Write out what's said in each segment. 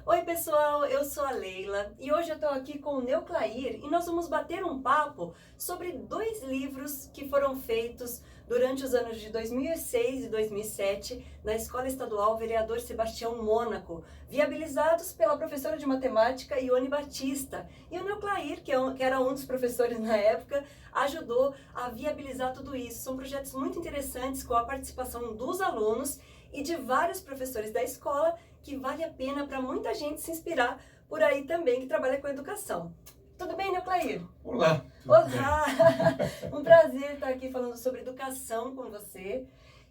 Oi pessoal, eu sou a Leila e hoje eu estou aqui com o Neuclair e nós vamos bater um papo sobre dois livros que foram feitos durante os anos de 2006 e 2007 na Escola Estadual Vereador Sebastião Mônaco, viabilizados pela professora de matemática Ione Batista. E o Neuclair, que era um dos professores na época, ajudou a viabilizar tudo isso. São projetos muito interessantes com a participação dos alunos e de vários professores da escola, que vale a pena para muita gente se inspirar por aí também que trabalha com educação. Tudo bem, Neuclair? Olá, tudo Olá! bem? Um prazer estar aqui falando sobre educação com você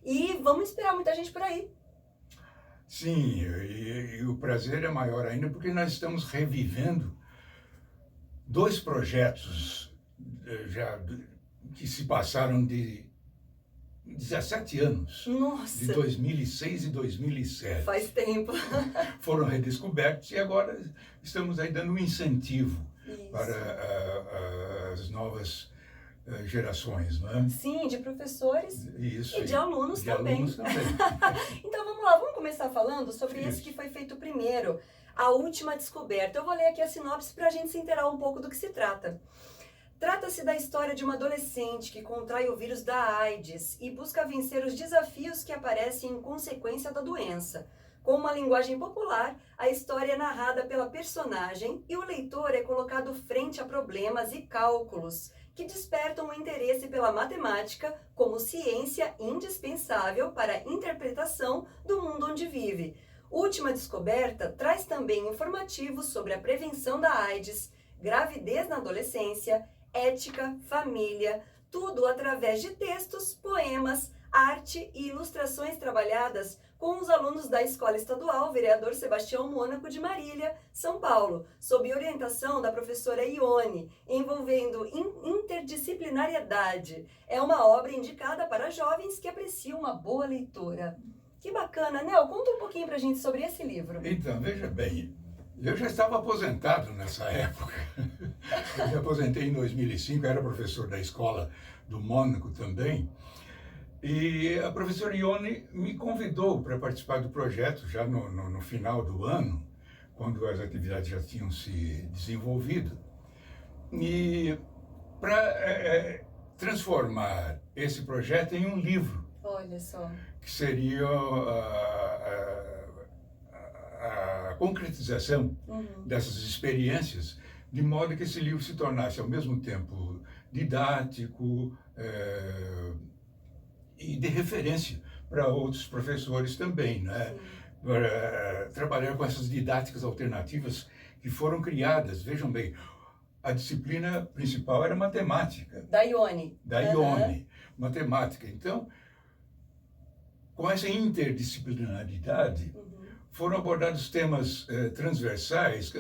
e vamos inspirar muita gente por aí. Sim, e o prazer é maior ainda porque nós estamos revivendo dois projetos que se passaram de 17 anos, de Nossa, 2006 e 2007. faz tempo. Foram redescobertos e agora estamos aí dando um incentivo Isso. para as novas gerações, não é? Sim, de professores Isso, e de alunos de também. alunos também. Então vamos lá, vamos começar falando sobre esse Isso. que foi feito primeiro, a última descoberta. Eu vou ler aqui a sinopse para a gente se inteirar um pouco do que se trata. Trata-se da história de uma adolescente que contrai o vírus da AIDS e busca vencer os desafios que aparecem em consequência da doença. Com uma linguagem popular, a história é narrada pela personagem e o leitor é colocado frente a problemas e cálculos que despertam o interesse pela matemática como ciência indispensável para a interpretação do mundo onde vive. Última Descoberta traz também informativos sobre a prevenção da AIDS, gravidez na adolescência, ética, família, tudo através de textos, poemas, arte e ilustrações trabalhadas com os alunos da Escola Estadual Vereador Sebastião Mônaco de Marília, São Paulo, sob orientação da professora Ione, envolvendo interdisciplinariedade. É uma obra indicada para jovens que apreciam uma boa leitura. Que bacana, Nel, conta um pouquinho pra gente sobre esse livro. Então, veja bem, eu já estava aposentado nessa época. Eu me aposentei em 2005, era professor da escola do Mônaco também. E a professora Ione me convidou para participar do projeto já no final do ano, quando as atividades já tinham se desenvolvido. E para transformar esse projeto em um livro, Olha só. que seria a concretização dessas experiências, de modo que esse livro se tornasse ao mesmo tempo didático e de referência para outros professores também, né? Para trabalhar com essas didáticas alternativas que foram criadas. Vejam bem, a disciplina principal era matemática. Da Ione. Da Ione, matemática. Então, com essa interdisciplinaridade, foram abordados temas transversais,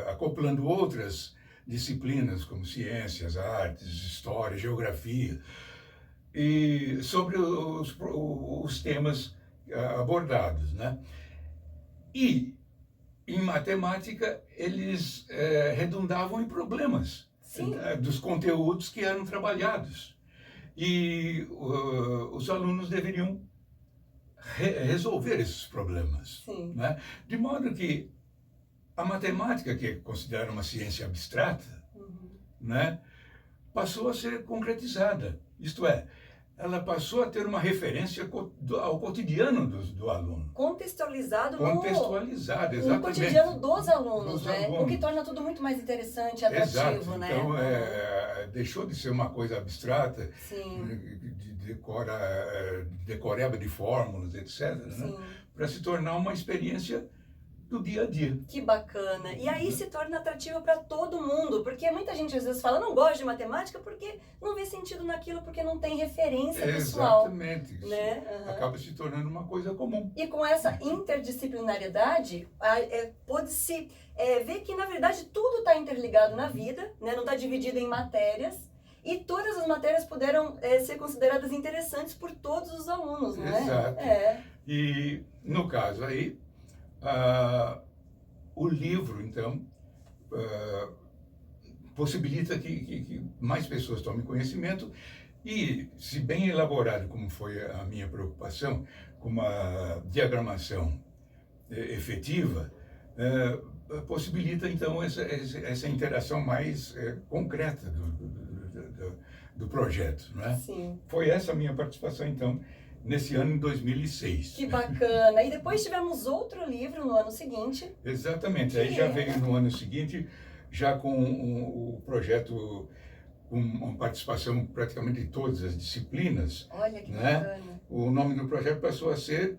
acoplando outras disciplinas, como ciências, artes, história, geografia, e sobre os temas abordados, né? E, em matemática, eles redundavam em problemas dos conteúdos que eram trabalhados. E os alunos deveriam resolver esses problemas, né? De modo que a matemática, que é considerada uma ciência abstrata, né, passou a ser concretizada. Isto é, ela passou a ter uma referência ao cotidiano do aluno. Contextualizado Contextualizado, exatamente. no cotidiano dos alunos, Dos né? alunos. O que torna tudo muito mais interessante, atrativo, Exato. né? Então, deixou de ser uma coisa abstrata, Sim. decoreba de fórmulas, etc., né? Para se tornar uma experiência do dia a dia. Que bacana. E aí se torna atrativo para todo mundo, porque muita gente às vezes fala, não gosto de matemática porque não vê sentido naquilo, porque não tem referência pessoal. Exatamente. Isso Né? acaba se tornando uma coisa comum. E com essa interdisciplinariedade, pôde-se ver que, na verdade, tudo está interligado na vida, né? Não está dividido em matérias, e todas as matérias puderam ser consideradas interessantes por todos os alunos, não é? Exato. E, no caso aí, o livro, então, possibilita que mais pessoas tomem conhecimento e, se bem elaborado, como foi a minha preocupação, com uma diagramação efetiva, possibilita, então, essa interação mais concreta do projeto, não é? Sim. Foi essa a minha participação, então, nesse ano, em 2006. Que bacana! E depois tivemos outro livro no ano seguinte. Exatamente. Aí já veio no ano seguinte, já com o projeto, com uma participação praticamente de todas as disciplinas. Olha que né? bacana. O nome do projeto passou a ser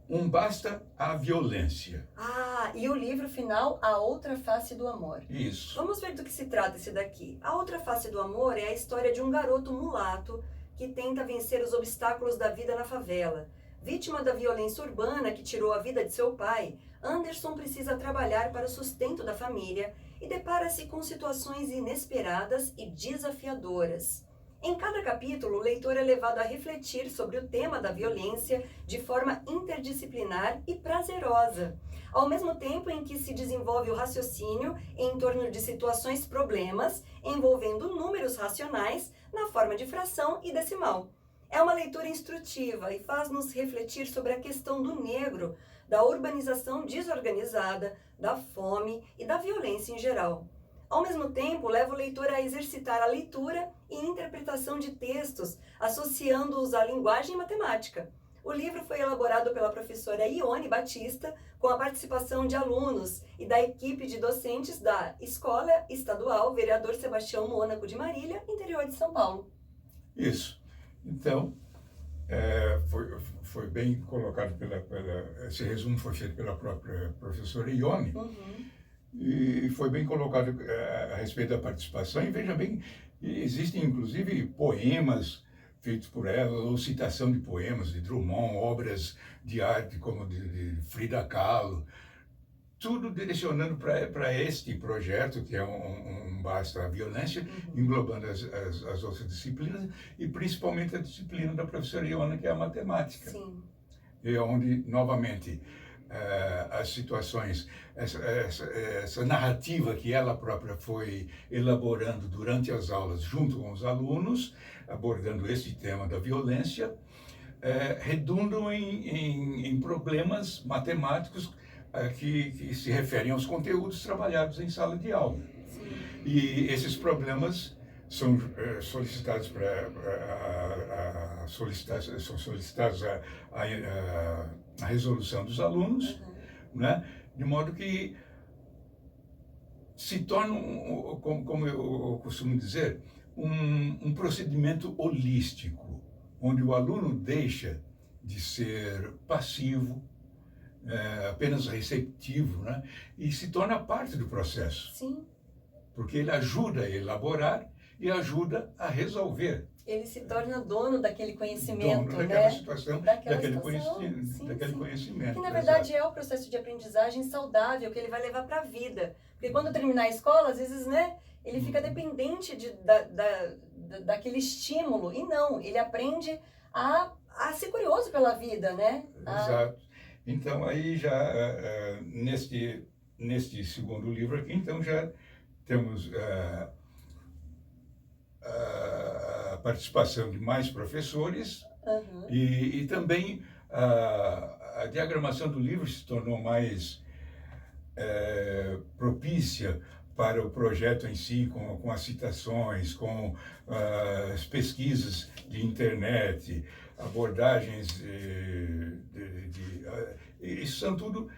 Um Basta à Violência. Ah, e o livro final, A Outra Face do Amor. Isso. Vamos ver do que se trata esse daqui. A Outra Face do Amor é a história de um garoto mulato que tenta vencer os obstáculos da vida na favela. Vítima da violência urbana que tirou a vida de seu pai, Anderson precisa trabalhar para o sustento da família e depara-se com situações inesperadas e desafiadoras. Em cada capítulo, o leitor é levado a refletir sobre o tema da violência de forma interdisciplinar e prazerosa, ao mesmo tempo em que se desenvolve o raciocínio em torno de situações-problemas envolvendo números racionais na forma de fração e decimal. É uma leitura instrutiva e faz-nos refletir sobre a questão do negro, da urbanização desorganizada, da fome e da violência em geral. Ao mesmo tempo, leva o leitor a exercitar a leitura e interpretação de textos, associando-os à linguagem matemática. O livro foi elaborado pela professora Ione Batista, com a participação de alunos e da equipe de docentes da Escola Estadual Vereador Sebastião Mônaco de Marília, interior de São Paulo. Isso. Então, foi bem colocado esse resumo foi feito pela própria professora Ione. E foi bem colocado a respeito da participação. E veja bem, existem inclusive poemas feitos por ela, ou citação de poemas de Drummond, obras de arte como de Frida Kahlo, tudo direcionando para este projeto, que é um Basta à Violência, englobando as outras disciplinas, e principalmente a disciplina da professora Iona, que é a matemática. Sim. E onde, novamente, as situações, essa narrativa que ela própria foi elaborando durante as aulas junto com os alunos, abordando esse tema da violência, redundam em problemas matemáticos que se referem aos conteúdos trabalhados em sala de aula. Sim. E esses problemas são solicitados são solicitados a resolução dos alunos, né? De modo que se torna, como eu costumo dizer, um procedimento holístico, onde o aluno deixa de ser passivo, apenas receptivo, né? E se torna parte do processo. Sim. Porque ele ajuda a elaborar e ajuda a resolver. Ele se torna dono daquele conhecimento, dono daquela né? situação, daquele conhecimento. Que na verdade é o processo de aprendizagem saudável que ele vai levar para a vida. Porque quando terminar a escola, às vezes, né, ele fica dependente daquele estímulo. E não, ele aprende a ser curioso pela vida, né? Exato. Então, aí já, neste segundo livro aqui, então já temos a participação de mais professores e também a diagramação do livro se tornou mais propícia para o projeto em si, com as citações, com as pesquisas de internet, abordagens isso são tudo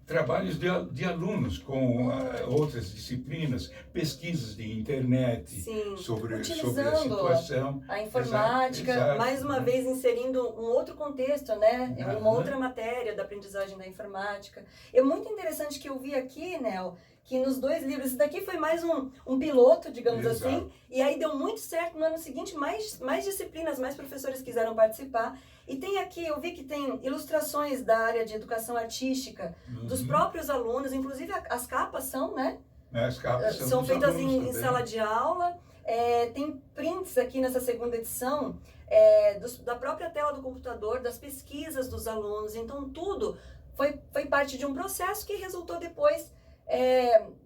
trabalhos de alunos com outras disciplinas, pesquisas de internet. Sim, sobre a situação. A informática, exato, mais uma vez inserindo um outro contexto, né? Uma outra matéria da aprendizagem da informática. É muito interessante que eu vi aqui, Nel, que nos dois livros, esse daqui foi mais um piloto, digamos assim, e aí deu muito certo no ano seguinte, mais disciplinas, mais professores quiseram participar. E tem aqui, eu vi que tem ilustrações da área de educação artística, dos próprios alunos, inclusive as capas são, né? As capas são feitas em sala de aula. Tem prints aqui nessa segunda edição, da própria tela do computador, das pesquisas dos alunos. Então, tudo foi parte de um processo que resultou depois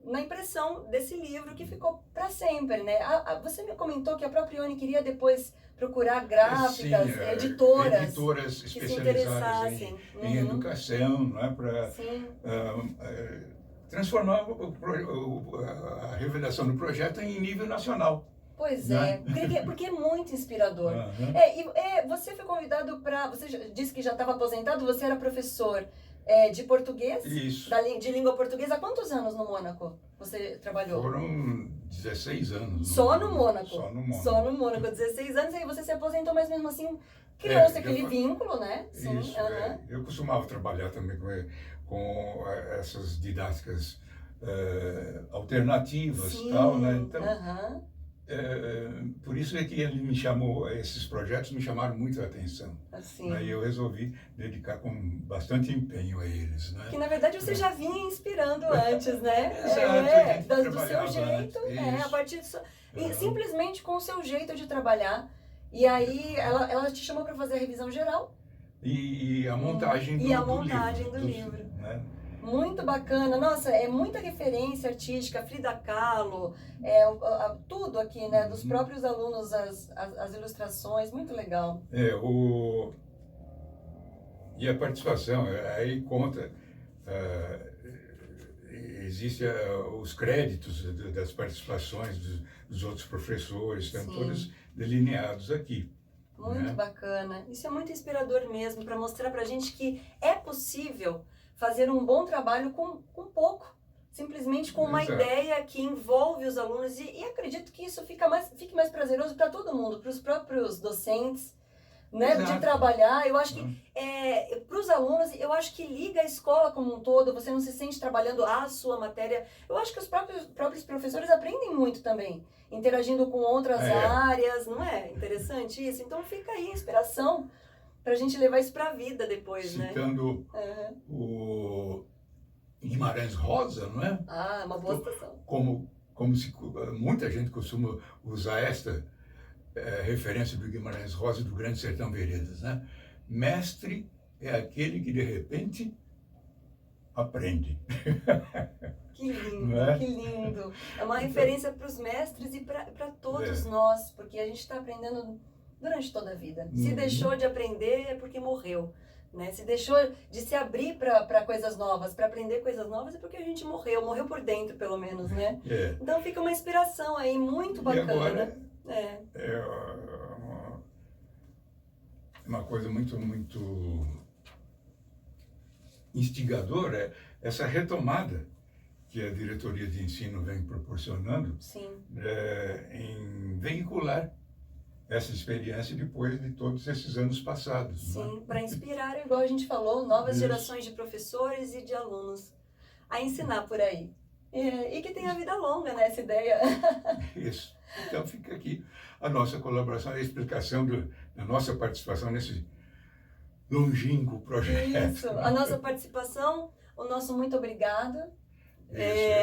na impressão desse livro que ficou para sempre, né? Você me comentou que a própria Ione queria depois procurar gráficas, editoras especializadas que se interessassem em educação, não é? Para transformar a revelação do projeto em nível nacional. Pois né? Porque é muito inspirador. Você foi convidado para... Você disse que já estava aposentado, você era professor de português? Isso. De língua portuguesa. Há quantos anos no Mônaco você trabalhou? Foram 16 anos. Só no Mônaco? Só no Mônaco, 16 anos, aí você se aposentou, mas mesmo assim criou-se aquele vínculo, né? Sim, isso, eu costumava trabalhar também com essas didáticas alternativas e tal, né? Então, por isso é que ele me chamou, esses projetos me chamaram muito a atenção. Assim. Aí eu resolvi dedicar com bastante empenho a eles, né? Que na verdade você já vinha inspirando antes, né? Exato, do seu jeito, a partir simplesmente com o seu jeito de trabalhar. E aí ela te chamou para fazer a revisão geral. E a montagem do livro. Né? Muito bacana, nossa, é muita referência artística, Frida Kahlo, tudo aqui, né, dos próprios alunos, as ilustrações, muito legal. E a participação, aí conta, existem os créditos das participações dos outros professores, estão todos delineados aqui. Muito bacana, isso é muito inspirador mesmo, para mostrar pra gente que é possível fazer um bom trabalho com pouco, simplesmente com uma ideia que envolve os alunos e acredito que isso fique mais prazeroso para todo mundo, para os próprios docentes, né, de trabalhar. Eu acho que para os alunos, eu acho que liga a escola como um todo, você não se sente trabalhando a sua matéria. Eu acho que os próprios professores aprendem muito também, interagindo com outras áreas, não é interessante isso? Então fica aí a inspiração para a gente levar isso para a vida depois, Citando o Guimarães Rosa, não é? Ah, uma boa citação. Como muita gente costuma usar esta referência do Guimarães Rosa e do Grande Sertão Veredas, né? Mestre é aquele que de repente aprende. Que lindo, que lindo. É uma referência para os mestres e para todos nós, porque a gente está aprendendo durante toda a vida. Se deixou de aprender é porque morreu, né? Se deixou de se abrir para coisas novas, para aprender coisas novas, é porque a gente morreu por dentro, pelo menos, né? Então fica uma inspiração aí muito bacana. E agora, uma coisa muito instigadora, essa retomada que a diretoria de ensino vem proporcionando em veicular essa experiência depois de todos esses anos passados. Sim, para inspirar, igual a gente falou, novas gerações de professores e de alunos a ensinar por aí. E que tenha vida longa, né, essa ideia. Isso. Então fica aqui a nossa colaboração, a explicação da nossa participação nesse longínquo projeto. Isso, a nossa participação, o nosso muito obrigado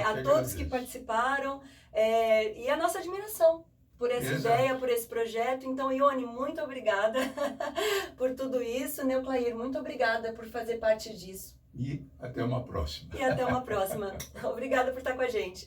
a todos que participaram e a nossa admiração por essa ideia, por esse projeto. Então, Ione, muito obrigada por tudo isso. Neuclair, muito obrigada por fazer parte disso. E até uma próxima. Obrigada por estar com a gente.